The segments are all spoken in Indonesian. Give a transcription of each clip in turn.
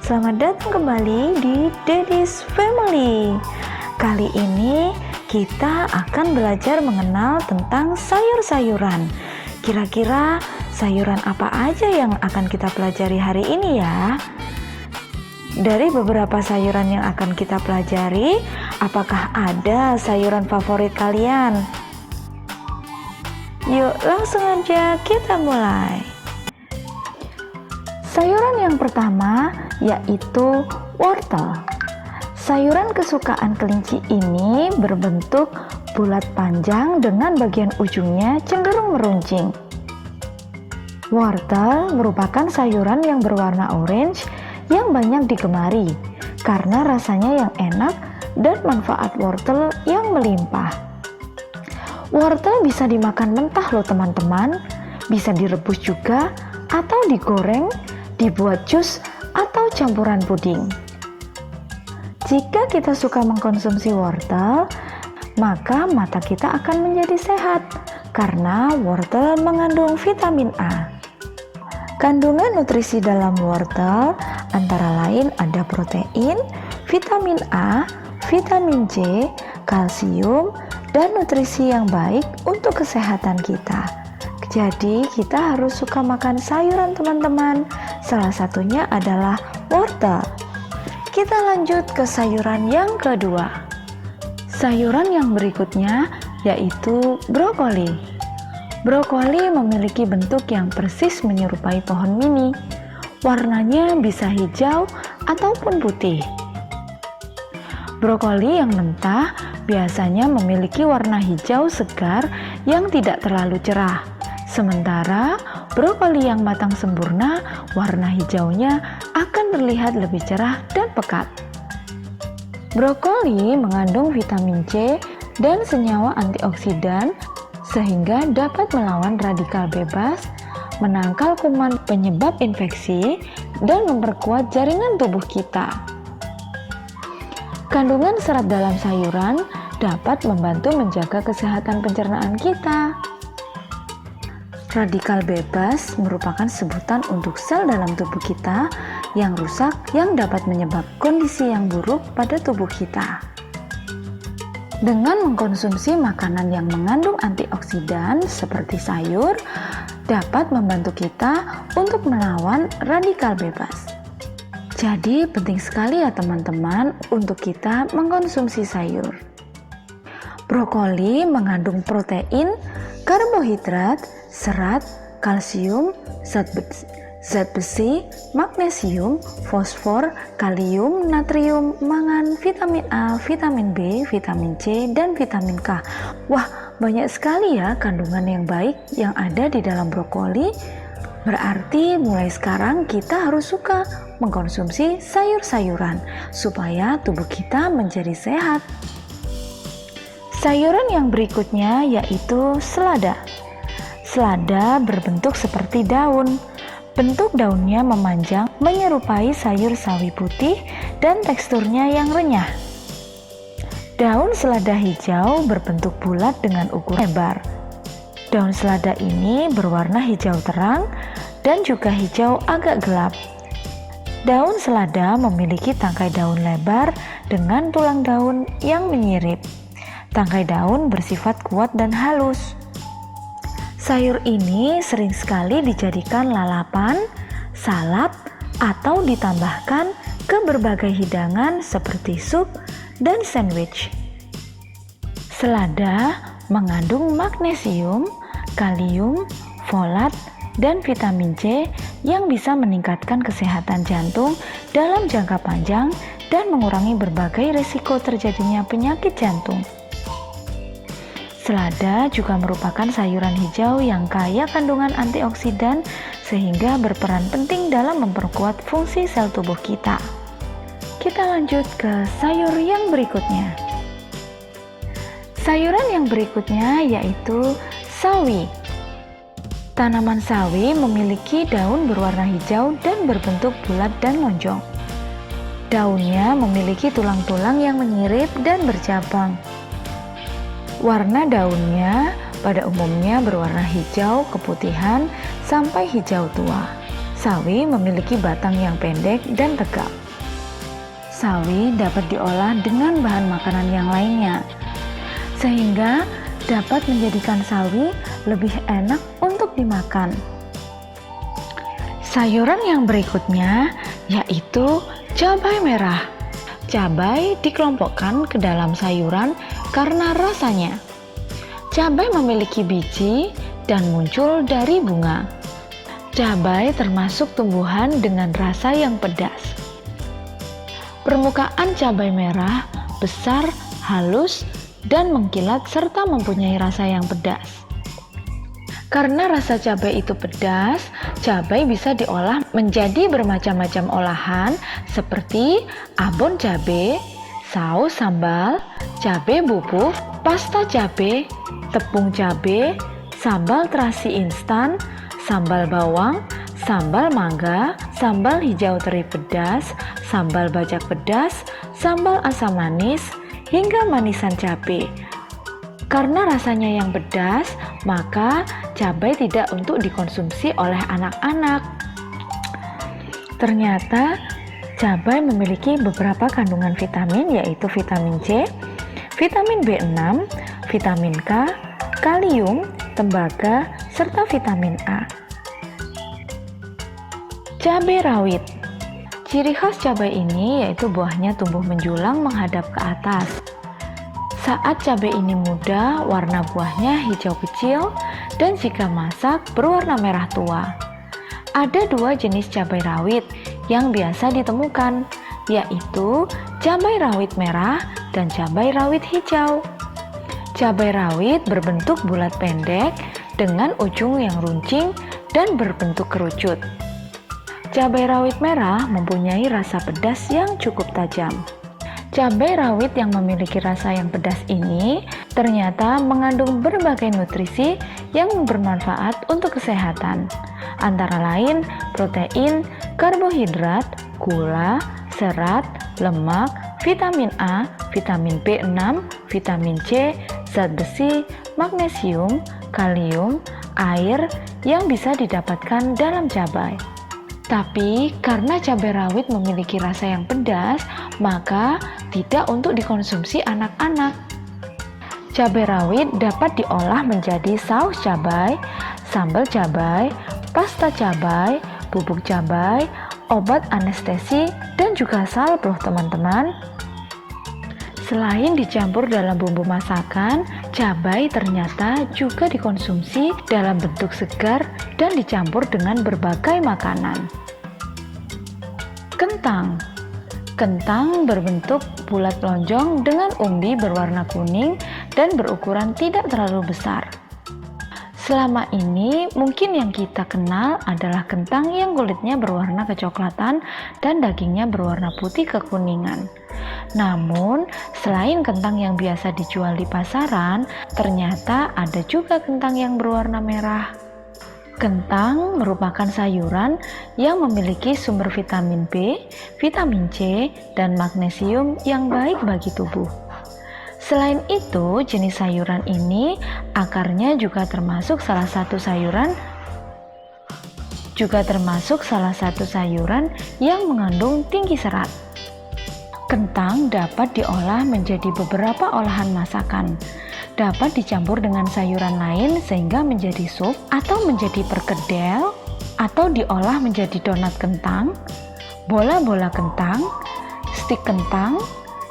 Selamat datang kembali di Daddy's Family. Kali ini kita akan belajar mengenal tentang sayur-sayuran. Kira-kira sayuran apa aja yang akan kita pelajari hari ini ya? Dari beberapa sayuran yang akan kita pelajari, apakah ada sayuran favorit kalian? Yuk langsung aja kita mulai. Sayuran yang pertama yaitu wortel. Sayuran kesukaan kelinci ini berbentuk bulat panjang dengan bagian ujungnya cenderung meruncing. Wortel merupakan sayuran yang berwarna orange yang banyak digemari karena rasanya yang enak dan manfaat wortel yang melimpah. Wortel bisa dimakan mentah loh teman-teman, bisa direbus juga atau digoreng, dibuat jus atau campuran puding. Jika kita suka mengkonsumsi wortel, maka mata kita akan menjadi sehat karena wortel mengandung vitamin A. Kandungan nutrisi dalam wortel antara lain ada protein, vitamin A, vitamin C, kalsium, dan nutrisi yang baik untuk kesehatan kita. Jadi kita harus suka makan sayuran teman-teman. Salah satunya adalah wortel. Kita lanjut ke sayuran yang kedua. Sayuran yang berikutnya yaitu brokoli. Brokoli memiliki bentuk yang persis menyerupai pohon mini. Warnanya bisa hijau ataupun putih. Brokoli yang mentah biasanya memiliki warna hijau segar yang tidak terlalu cerah. Sementara brokoli yang matang sempurna, warna hijaunya akan terlihat lebih cerah dan pekat. Brokoli mengandung vitamin C dan senyawa antioksidan sehingga dapat melawan radikal bebas, menangkal kuman penyebab infeksi, dan memperkuat jaringan tubuh kita. Kandungan serat dalam sayuran dapat membantu menjaga kesehatan pencernaan kita. Radikal bebas merupakan sebutan untuk sel dalam tubuh kita yang rusak yang dapat menyebabkan kondisi yang buruk pada tubuh kita. Dengan mengkonsumsi makanan yang mengandung antioksidan seperti sayur, dapat membantu kita untuk melawan radikal bebas. Jadi penting sekali ya teman-teman untuk kita mengkonsumsi sayur. Brokoli mengandung protein, karbohidrat, serat, kalsium, zat besi, magnesium, fosfor, kalium, natrium, mangan, vitamin A, vitamin B, vitamin C, dan vitamin K. Wah, banyak sekali ya kandungan yang baik yang ada di dalam brokoli. Berarti mulai sekarang kita harus suka mengkonsumsi sayur-sayuran supaya tubuh kita menjadi sehat. Sayuran yang berikutnya yaitu selada. Selada berbentuk seperti daun. Bentuk daunnya memanjang menyerupai sayur sawi putih dan teksturnya yang renyah. Daun selada hijau berbentuk bulat dengan ukuran lebar. Daun selada ini berwarna hijau terang dan juga hijau agak gelap. Daun selada memiliki tangkai daun lebar dengan tulang daun yang menyirip. Tangkai daun bersifat kuat dan halus. Sayur ini sering sekali dijadikan lalapan, salad, atau ditambahkan ke berbagai hidangan seperti sup dan sandwich. Selada mengandung magnesium, kalium, folat, dan vitamin C yang bisa meningkatkan kesehatan jantung dalam jangka panjang dan mengurangi berbagai risiko terjadinya penyakit jantung. Selada juga merupakan sayuran hijau yang kaya kandungan antioksidan sehingga berperan penting dalam memperkuat fungsi sel tubuh kita. Kita lanjut ke sayur yang berikutnya. Sayuran yang berikutnya yaitu sawi. Tanaman sawi memiliki daun berwarna hijau dan berbentuk bulat dan lonjong. Daunnya memiliki tulang-tulang yang menyirip dan bercabang. Warna daunnya pada umumnya berwarna hijau keputihan sampai hijau tua. Sawi memiliki batang yang pendek dan tegap. Sawi dapat diolah dengan bahan makanan yang lainnya, sehingga dapat menjadikan sawi lebih enak untuk dimakan. Sayuran yang berikutnya yaitu cabai merah. Cabai dikelompokkan ke dalam sayuran karena rasanya. Cabai memiliki biji dan muncul dari bunga. Cabai termasuk tumbuhan dengan rasa yang pedas. Permukaan cabai merah besar, halus, dan mengkilat serta mempunyai rasa yang pedas. Karena rasa cabai itu pedas, cabai bisa diolah menjadi bermacam-macam olahan seperti abon cabai, saus sambal, cabai bubuk, pasta cabai, tepung cabai, sambal terasi instan, sambal bawang, sambal mangga, sambal hijau teri pedas, sambal bajak pedas, sambal asam manis, hingga manisan cabai. Karena rasanya yang pedas, maka cabai tidak untuk dikonsumsi oleh anak-anak. Ternyata cabai memiliki beberapa kandungan vitamin, yaitu vitamin C, vitamin B6, vitamin K, kalium, tembaga, serta vitamin A. Cabai rawit. Ciri khas cabai ini yaitu buahnya tumbuh menjulang menghadap ke atas. Saat cabai ini muda, warna buahnya hijau kecil, dan jika masak berwarna merah tua. Ada dua jenis cabai rawit yang biasa ditemukan, yaitu cabai rawit merah dan cabai rawit hijau. Cabai rawit berbentuk bulat pendek dengan ujung yang runcing dan berbentuk kerucut. Cabai rawit merah mempunyai rasa pedas yang cukup tajam. Cabai rawit yang memiliki rasa yang pedas ini ternyata mengandung berbagai nutrisi yang bermanfaat untuk kesehatan, antara lain protein, karbohidrat, gula, serat, lemak, vitamin A, vitamin B6, vitamin C, zat besi, magnesium, kalium, air yang bisa didapatkan dalam cabai. Tapi karena cabai rawit memiliki rasa yang pedas, maka tidak untuk dikonsumsi anak-anak. Cabai rawit dapat diolah menjadi saus cabai, sambal cabai, pasta cabai, bubuk cabai, obat anestesi, dan juga salep teman-teman. Selain dicampur dalam bumbu masakan, cabai ternyata juga dikonsumsi dalam bentuk segar dan dicampur dengan berbagai makanan. Kentang. Kentang berbentuk bulat lonjong dengan umbi berwarna kuning dan berukuran tidak terlalu besar. Selama ini mungkin yang kita kenal adalah kentang yang kulitnya berwarna kecoklatan dan dagingnya berwarna putih kekuningan. Namun, selain kentang yang biasa dijual di pasaran, ternyata ada juga kentang yang berwarna merah. Kentang merupakan sayuran yang memiliki sumber vitamin B, vitamin C, dan magnesium yang baik bagi tubuh. Selain itu, jenis sayuran ini akarnya juga termasuk salah satu sayuran yang mengandung tinggi serat. Kentang dapat diolah menjadi beberapa olahan masakan. Dapat dicampur dengan sayuran lain sehingga menjadi sup atau menjadi perkedel, atau diolah menjadi donat kentang, bola-bola kentang, stik kentang,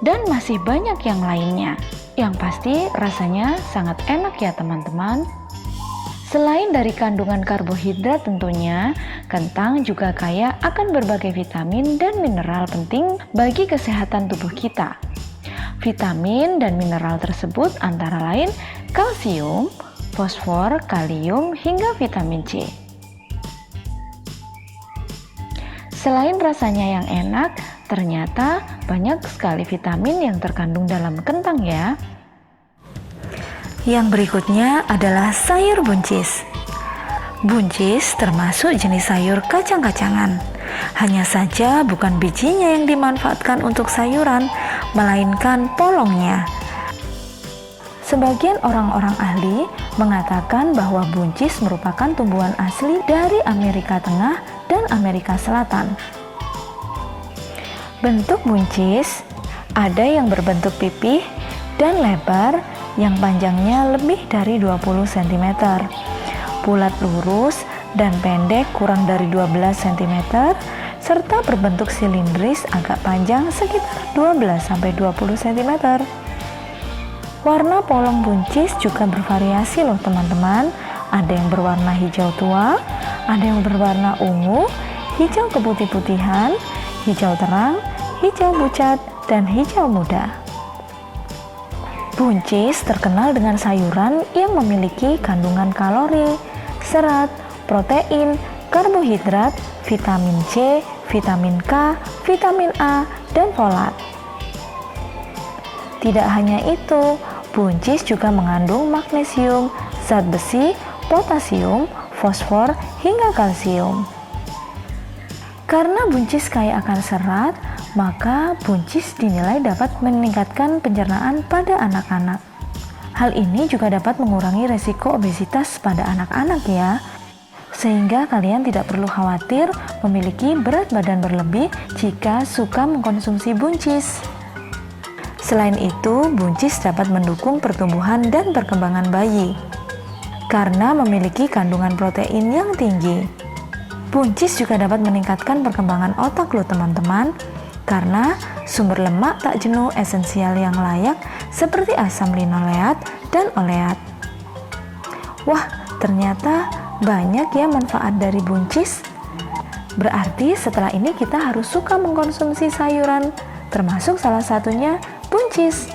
dan masih banyak yang lainnya. Yang pasti rasanya sangat enak ya teman-teman. Selain dari kandungan karbohidrat tentunya, kentang juga kaya akan berbagai vitamin dan mineral penting bagi kesehatan tubuh kita. Vitamin dan mineral tersebut antara lain kalsium, fosfor, kalium, hingga vitamin C. Selain rasanya yang enak, ternyata banyak sekali vitamin yang terkandung dalam kentang ya. Yang berikutnya adalah sayur buncis. Buncis termasuk jenis sayur kacang-kacangan. Hanya saja bukan bijinya yang dimanfaatkan untuk sayuran, melainkan polongnya. Sebagian orang-orang ahli mengatakan bahwa buncis merupakan tumbuhan asli dari Amerika Tengah dan Amerika Selatan. Bentuk buncis ada yang berbentuk pipih dan lebar yang panjangnya lebih dari 20 cm, bulat lurus dan pendek kurang dari 12 cm, serta berbentuk silindris agak panjang sekitar 12-20 cm. Warna polong buncis juga bervariasi loh teman-teman. Ada yang berwarna hijau tua, ada yang berwarna ungu, hijau keputih-putihan, hijau terang, hijau pucat, dan hijau muda. Buncis terkenal dengan sayuran yang memiliki kandungan kalori, serat, protein, karbohidrat, vitamin C, vitamin K, vitamin A, dan folat. Tidak hanya itu, buncis juga mengandung magnesium, zat besi, potasium, fosfor, hingga kalsium. Karena buncis kaya akan serat, maka buncis dinilai dapat meningkatkan pencernaan pada anak-anak. Hal ini juga dapat mengurangi resiko obesitas pada anak-anak ya. Sehingga kalian tidak perlu khawatir memiliki berat badan berlebih jika suka mengkonsumsi buncis. Selain itu, buncis dapat mendukung pertumbuhan dan perkembangan bayi karena memiliki kandungan protein yang tinggi. Buncis juga dapat meningkatkan perkembangan otak loh teman-teman, karena sumber lemak tak jenuh esensial yang layak seperti asam linoleat dan oleat. Wah, ternyata banyak ya manfaat dari buncis. Berarti setelah ini kita harus suka mengkonsumsi sayuran, termasuk salah satunya buncis.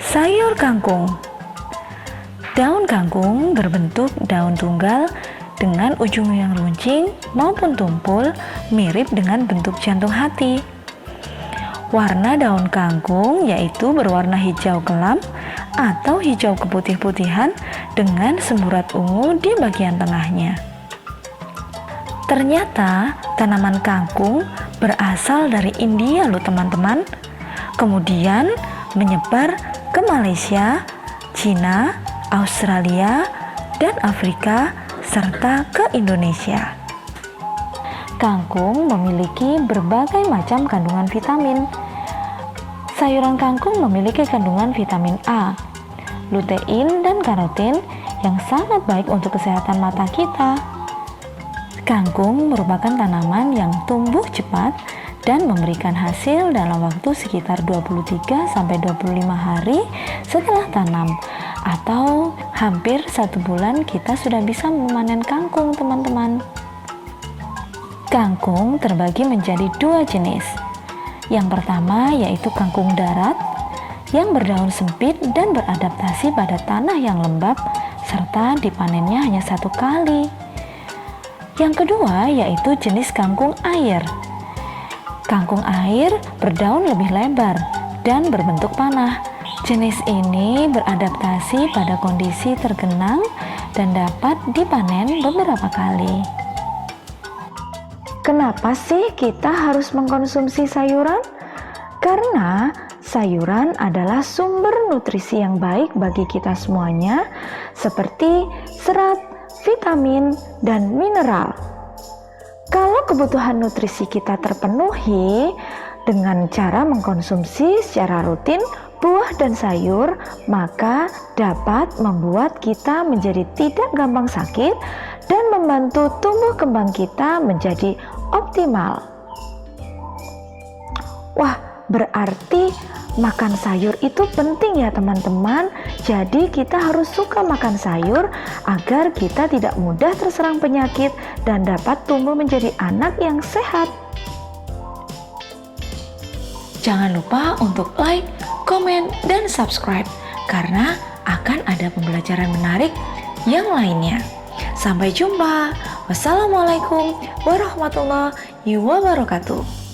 Sayur kangkung. Daun kangkung berbentuk daun tunggal dengan ujung yang runcing maupun tumpul, mirip dengan bentuk jantung hati. Warna daun kangkung yaitu berwarna hijau kelam atau hijau keputih-putihan dengan semburat ungu di bagian tengahnya. Ternyata tanaman kangkung berasal dari India loh teman-teman. Kemudian menyebar ke Malaysia, Cina, Australia, dan Afrika, serta ke Indonesia. Kangkung memiliki berbagai macam kandungan vitamin. Sayuran kangkung memiliki kandungan vitamin A, lutein, dan karotin yang sangat baik untuk kesehatan mata kita. Kangkung merupakan tanaman yang tumbuh cepat dan memberikan hasil dalam waktu sekitar 23-25 hari setelah tanam, atau hampir 1 bulan kita sudah bisa memanen kangkung teman-teman. Kangkung terbagi menjadi 2 jenis. Yang pertama yaitu kangkung darat yang berdaun sempit dan beradaptasi pada tanah yang lembab serta dipanennya hanya 1 kali. Yang kedua yaitu jenis kangkung air. Kangkung air berdaun lebih lebar dan berbentuk panah. Jenis ini beradaptasi pada kondisi tergenang dan dapat dipanen beberapa kali. Kenapa sih kita harus mengkonsumsi sayuran? Karena sayuran adalah sumber nutrisi yang baik bagi kita semuanya, seperti serat, vitamin, dan mineral. Kalau kebutuhan nutrisi kita terpenuhi dengan cara mengkonsumsi secara rutin buah dan sayur, maka dapat membuat kita menjadi tidak gampang sakit dan membantu tumbuh kembang kita menjadi optimal. Wah, berarti makan sayur itu penting ya teman-teman. Jadi kita harus suka makan sayur agar kita tidak mudah terserang penyakit dan dapat tumbuh menjadi anak yang sehat. Jangan lupa untuk like, komen, dan subscribe karena akan ada pembelajaran menarik yang lainnya. Sampai jumpa. Wassalamualaikum warahmatullahi wabarakatuh.